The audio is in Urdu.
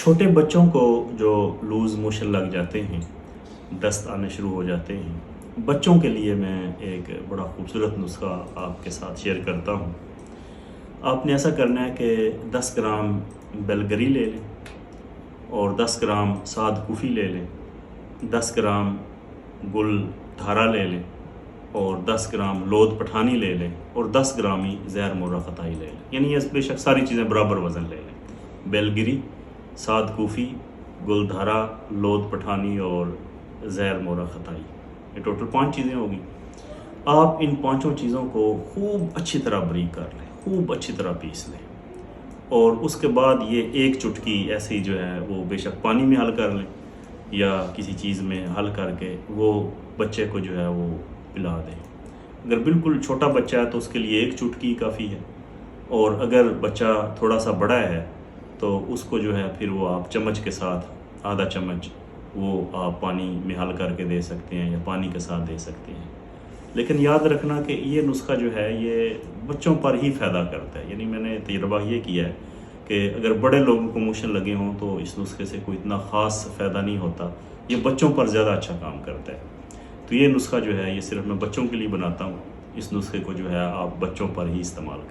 چھوٹے بچوں کو جو لوز موشن لگ جاتے ہیں، دست آنے شروع ہو جاتے ہیں، بچوں کے لیے میں ایک بڑا خوبصورت نسخہ آپ کے ساتھ شیئر کرتا ہوں۔ آپ نے ایسا کرنا ہے کہ 10 گرام بلگری لے لیں اور 10 گرام سعد کوفی لے لیں، 10 گرام گل دھارا لے لیں اور 10 گرام لود پٹھانی لے لیں اور 10 گرام ہی زہر مورا خطائی لے لیں، یعنی یہ بے شک ساری چیزیں برابر وزن لے لیں۔ بیلگری، سعد کوفی، گل دھارا، لود پٹھانی اور زہر مورا خطائی، یہ ٹوٹل 5 چیزیں ہوگی۔ آپ ان 5 چیزوں کو خوب اچھی طرح بریک کر لیں، خوب اچھی طرح پیس لیں اور اس کے بعد یہ ایک چٹکی ایسے ہی جو ہے وہ بے شک پانی میں حل کر لیں یا کسی چیز میں حل کر کے وہ بچے کو جو ہے وہ پلا دیں۔ اگر بالکل چھوٹا بچہ ہے تو اس کے لیے ایک چٹکی کافی ہے، اور اگر بچہ تھوڑا سا بڑا ہے تو اس کو جو ہے پھر وہ آپ چمچ کے ساتھ آدھا چمچ وہ آپ پانی میں حل کر کے دے سکتے ہیں یا پانی کے ساتھ دے سکتے ہیں۔ لیکن یاد رکھنا کہ یہ نسخہ جو ہے یہ بچوں پر ہی فائدہ کرتا ہے، یعنی میں نے تجربہ یہ کیا ہے کہ اگر بڑے لوگوں کو موشن لگے ہوں تو اس نسخے سے کوئی اتنا خاص فائدہ نہیں ہوتا، یہ بچوں پر زیادہ اچھا کام کرتا ہے۔ تو یہ نسخہ جو ہے یہ صرف میں بچوں کے لیے بناتا ہوں، اس نسخے کو جو ہے آپ بچوں پر ہی استعمال کریں۔